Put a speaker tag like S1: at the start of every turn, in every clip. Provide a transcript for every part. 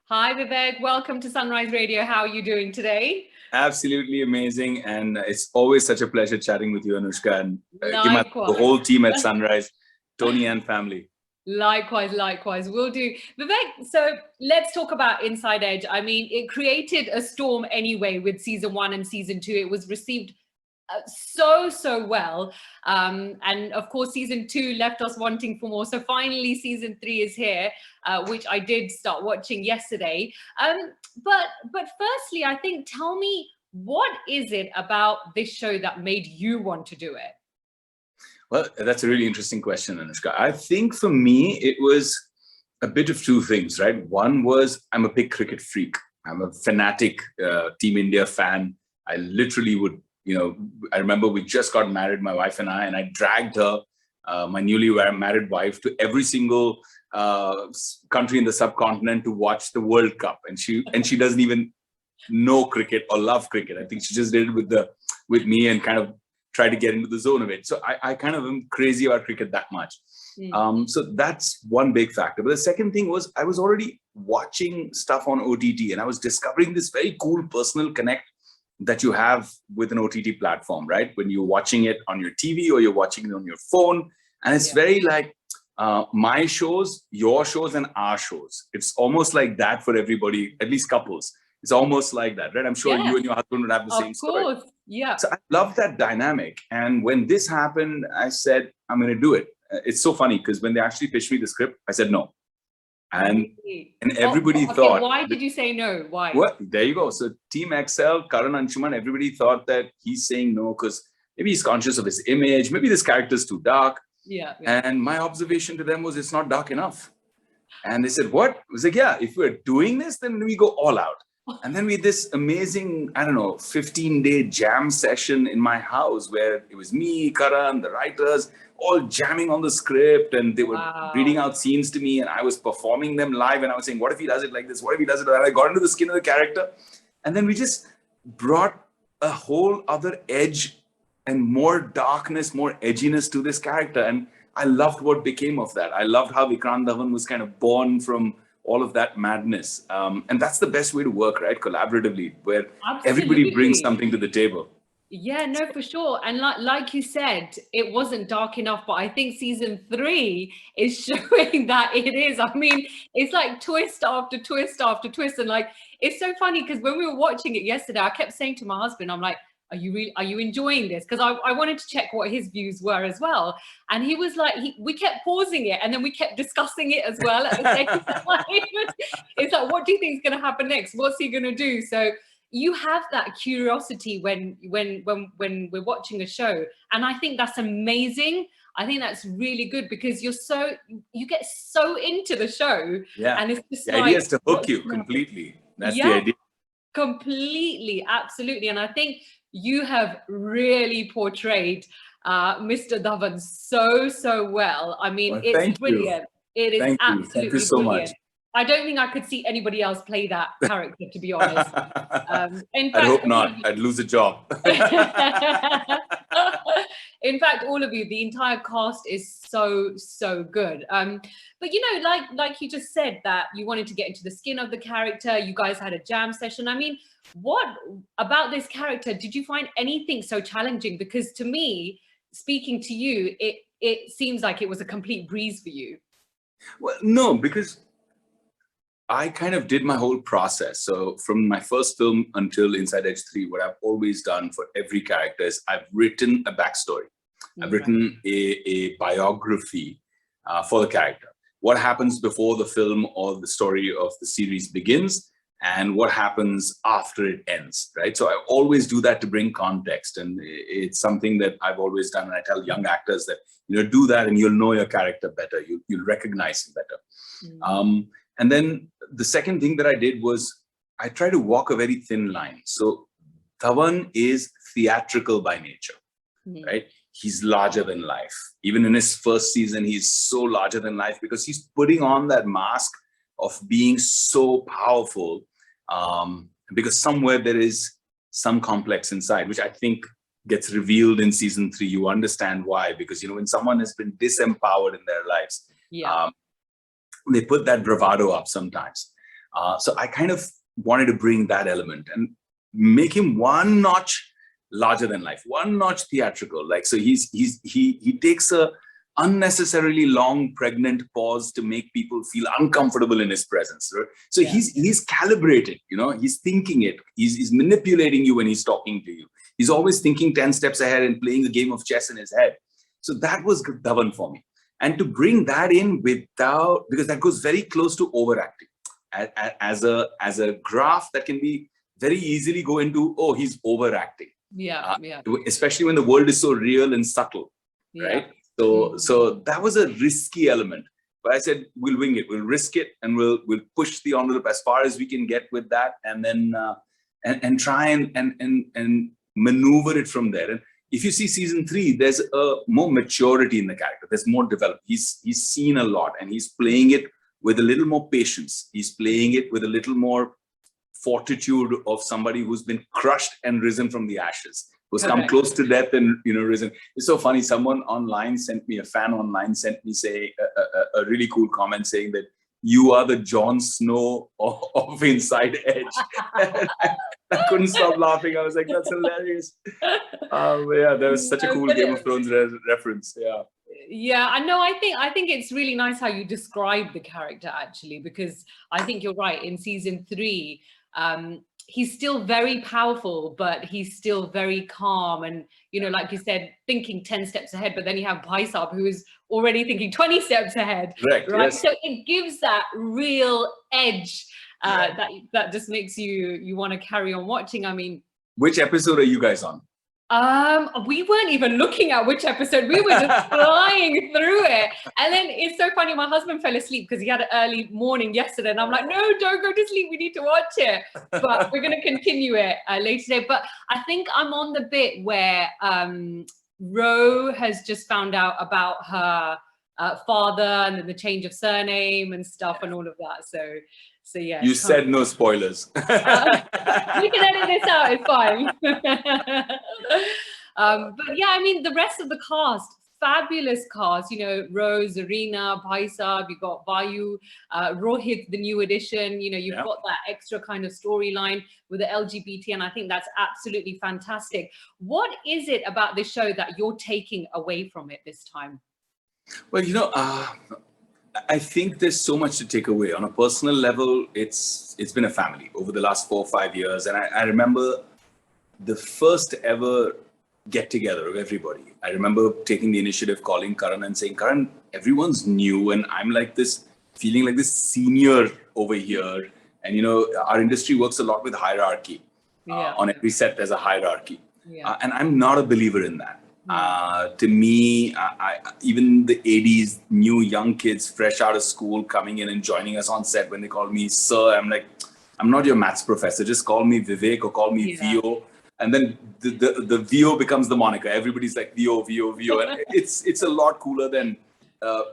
S1: Hi, Vivek. Welcome to Sunrise Radio. How are you doing today?
S2: Absolutely amazing. And it's always such a pleasure chatting with you, Anushka, and
S1: Likewise.
S2: the whole team at Sunrise, Tony and family.
S1: Likewise. We'll do. Vivek, so let's talk about Inside Edge. I mean, it created a storm anyway with season 1 and season 2. It was received so well. And of course, season 2 left us wanting for more. So finally, season 3 is here, which I did start watching yesterday. But firstly, I think, tell me, what is it about this show that made you want to do it?
S2: Well, that's a really interesting question, Anushka. I think for me, it was a bit of two things, right? One was I'm a big cricket freak. I'm a fanatic Team India fan. I literally would, I remember we just got married, my wife and I dragged her, my newly married wife, to every single country in the subcontinent to watch the World Cup. And she doesn't even know cricket or love cricket. I think she just did it with me and kind of try to get into the zone of it. So I kind of am crazy about cricket that much. So that's one big factor. But the second thing was I was already watching stuff on OTT and I was discovering this very cool personal connect that you have with an OTT platform, right? When you're watching it on your TV or you're watching it on your phone. And it's very like my shows, your shows, and our shows. It's almost like that for everybody, at least couples. It's almost like that, right? I'm sure you and your husband would have the same story.
S1: Of course, yeah.
S2: So I love that dynamic. And when this happened, I said, I'm going to do it. It's so funny because when they actually pitched me the script, I said no. And everybody thought...
S1: Why did you say no? Why?
S2: Well, there you go. So Team XL, Karan Anshuman, everybody thought that he's saying no because maybe he's conscious of his image. Maybe this character's too dark.
S1: Yeah.
S2: And my observation to them was it's not dark enough. And they said, what? I was like, yeah, if we're doing this, then we go all out. And then we had this amazing, 15-day jam session in my house where it was me, Karan, the writers, all jamming on the script, and they were reading out scenes to me and I was performing them live and I was saying, what if he does it like this? What if he does it like that? I got into the skin of the character. And then we just brought a whole other edge and more darkness, more edginess to this character. And I loved what became of that. I loved how Vikrant Dhawan was kind of born from all of that madness. And that's the best way to work, right? Collaboratively, where everybody brings something to the table.
S1: Yeah, no, for sure. And like you said, it wasn't dark enough, but I think season 3 is showing that it is. I mean, it's like twist after twist after twist. And like, it's so funny because when we were watching it yesterday, I kept saying to my husband, I'm like, are you enjoying this? Because I wanted to check what his views were as well. And he was like, we kept pausing it and then we kept discussing it as well at the same time. It's like, what do you think is going to happen next? What's he going to do? So you have that curiosity when we're watching a show. And I think that's amazing. I think that's really good because you get so into the show.
S2: Yeah.
S1: And it's just
S2: the idea is to hook you completely. That's the idea.
S1: Completely, absolutely. And I think you have really portrayed Mr. Dhawan so well. I mean, it's brilliant. It is absolutely
S2: Thank you so
S1: brilliant.
S2: much.
S1: I don't think I could see anybody else play that character, to be honest.
S2: I hope not. I'd lose a job.
S1: In fact, all of you, the entire cast is so good. But like you just said, that you wanted to get into the skin of the character. You guys had a jam session. I mean, what about this character did you find anything so challenging? Because to me, speaking to you, it seems like it was a complete breeze for you.
S2: Well, no, because I kind of did my whole process. So from my first film until Inside Edge 3, what I've always done for every character is I've written a backstory. I've written a biography for the character. What happens before the film or the story of the series begins and what happens after it ends, right? So I always do that to bring context. And it's something that I've always done. And I tell young actors that, do that and you'll know your character better. You'll recognize him better. And then the second thing that I did was I try to walk a very thin line. So Dhawan is theatrical by nature, right? He's larger than life. Even in his first season, he's so larger than life because he's putting on that mask of being so powerful because somewhere there is some complex inside, which I think gets revealed in season 3. You understand why, because, when someone has been disempowered in their lives, they put that bravado up sometimes. So I kind of wanted to bring that element and make him one notch larger than life, one notch theatrical. Like, so he takes a unnecessarily long pregnant pause to make people feel uncomfortable in his presence. Right? So he's calibrated, you know, he's thinking it, he's manipulating you when he's talking to you. He's always thinking 10 steps ahead and playing a game of chess in his head. So that was Dhawan for me. And to bring that in without, because that goes very close to overacting as a graph that can be very easily go into, oh, he's overacting. Especially when the world is so real and subtle, right? So that was a risky element. But I said, we'll wing it, we'll risk it, and we'll push the envelope as far as we can get with that, and then and try and maneuver it from there. And if you see season 3, there's a more maturity in the character. There's more development. He's seen a lot, and he's playing it with a little more patience. He's playing it with a little more fortitude of somebody who's been crushed and risen from the ashes, who's come close to death and, you know, risen. It's so funny. Someone online sent me, a fan online sent me a really cool comment saying that you are the Jon Snow of Inside Edge. I couldn't stop laughing. I was like, that's hilarious. Yeah, there was such a cool Game of Thrones reference.
S1: Yeah, I know. I think it's really nice how you describe the character, actually, because I think you're right. In season 3, he's still very powerful, but he's still very calm, and, you know, like you said, thinking 10 steps ahead. But then you have Paisab, who is already thinking 20 steps ahead.
S2: Correct,
S1: right?
S2: Yes.
S1: So it gives that real edge that just makes you want to carry on watching. I mean,
S2: which episode are you guys on?
S1: We weren't even looking at which episode. We were just flying through it. And then it's so funny, my husband fell asleep because he had an early morning yesterday, and I'm like, no, don't go to sleep, we need to watch it. But we're going to continue it later today. But I think I'm on the bit where Ro has just found out about her father, and then the change of surname and stuff and all of that. So yeah.
S2: You said no spoilers.
S1: We can edit this out, it's fine. But yeah, I mean, the rest of the cast, fabulous cast, you know, Rose, Zarina, Paisab, you got Vayu, Rohit, the new addition, you know, you've got that extra kind of storyline with the LGBT, and I think that's absolutely fantastic. What is it about this show that you're taking away from it this time?
S2: Well, you know, I think there's so much to take away. On a personal level, it's been a family over the last 4 or 5 years. And I remember the first ever get together of everybody. I remember taking the initiative, calling Karan and saying, Karan, everyone's new, and I'm like this, feeling like this senior over here. And, you know, our industry works a lot with hierarchy. On every set, there's a hierarchy. And I'm not a believer in that. To me, even the 80s, new young kids fresh out of school coming in and joining us on set, when they call me sir, I'm like, I'm not your maths professor, just call me Vivek or call me VO. And then the VO becomes the moniker. Everybody's like VO. And it's a lot cooler than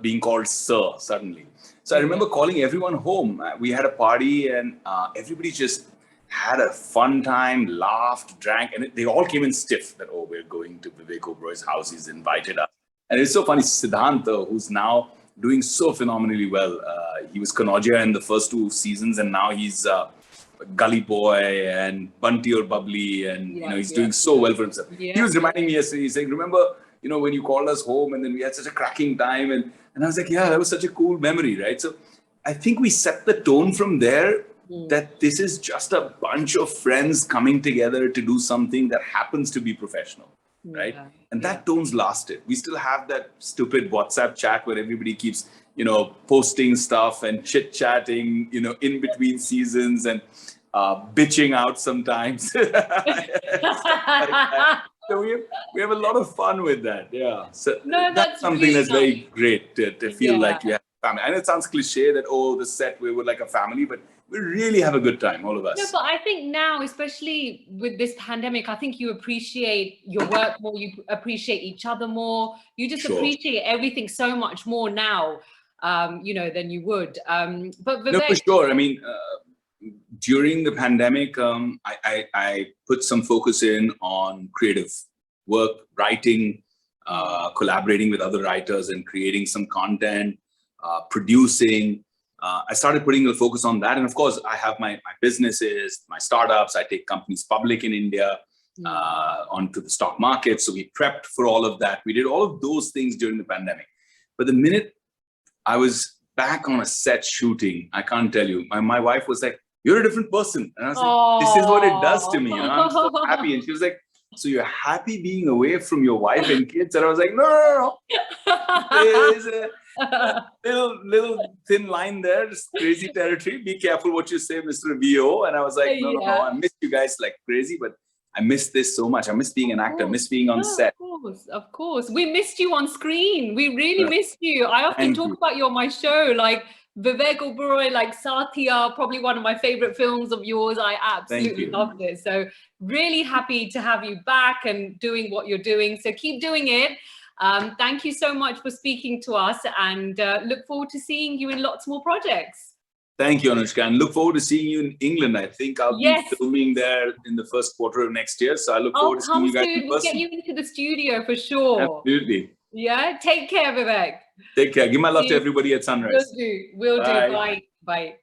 S2: being called sir suddenly. So I remember calling everyone home. We had a party, and everybody just had a fun time, laughed, drank, and they all came in stiff that, oh, we're going to Vivek Oberoi's house, he's invited us. And it's so funny, Siddhant, who's now doing so phenomenally well. He was Kanauja in the first 2 seasons, and now he's Gully Boy and Bunty or Bubbly, and you know, he's doing so well for himself. He was reminding me yesterday, he's saying, remember, you know, when you called us home and then we had such a cracking time, and I was like, yeah, that was such a cool memory, right? So I think we set the tone from there, that this is just a bunch of friends coming together to do something that happens to be professional, right? And that tone's lasted. We still have that stupid WhatsApp chat where everybody keeps, you know, posting stuff and chit-chatting, you know, in between seasons, and bitching out sometimes. So we have a lot of fun with that, So that's something really that's very great to feel like you have family. And it sounds cliche that, oh, the set, we were like a family, but we really have a good time, all of us.
S1: No, but I think now, especially with this pandemic, I think you appreciate your work more, you appreciate each other more, you just appreciate everything so much more now, you know, than you would. But Vivek,
S2: no, for sure. I mean, during the pandemic, I put some focus in on creative work, writing, collaborating with other writers and creating some content, producing. I started putting a focus on that. And of course, I have my businesses, my startups. I take companies public in India, onto the stock market. So we prepped for all of that. We did all of those things during the pandemic. But the minute I was back on a set shooting, I can't tell you, my wife was like, "You're a different person." And I was like, "This is what it does to me. You know, I'm so happy." And she was like, "So you're happy being away from your wife and kids?" And I was like, "No. There's a little thin line there, just crazy territory. Be careful what you say, Mr. VO." And I was like, no, I miss you guys like crazy, but I miss this so much. I miss being an actor, miss being on set.
S1: Of course. We missed you on screen. We really missed you. I often talk about you on my show, like Vivek Oberoi, like Saathiya, probably one of my favorite films of yours. I absolutely loved it. So really happy to have you back and doing what you're doing. So keep doing it. Thank you so much for speaking to us, and look forward to seeing you in lots more projects.
S2: Thank you, Anushka, and look forward to seeing you in England. I think I'll be filming there in the first quarter of next year. So I look forward to seeing you guys in person.
S1: We'll get you into the studio for sure.
S2: Absolutely.
S1: Yeah. Take care, Vivek.
S2: Take care. Give my love to everybody at Sunrise.
S1: Will do. Bye. Bye.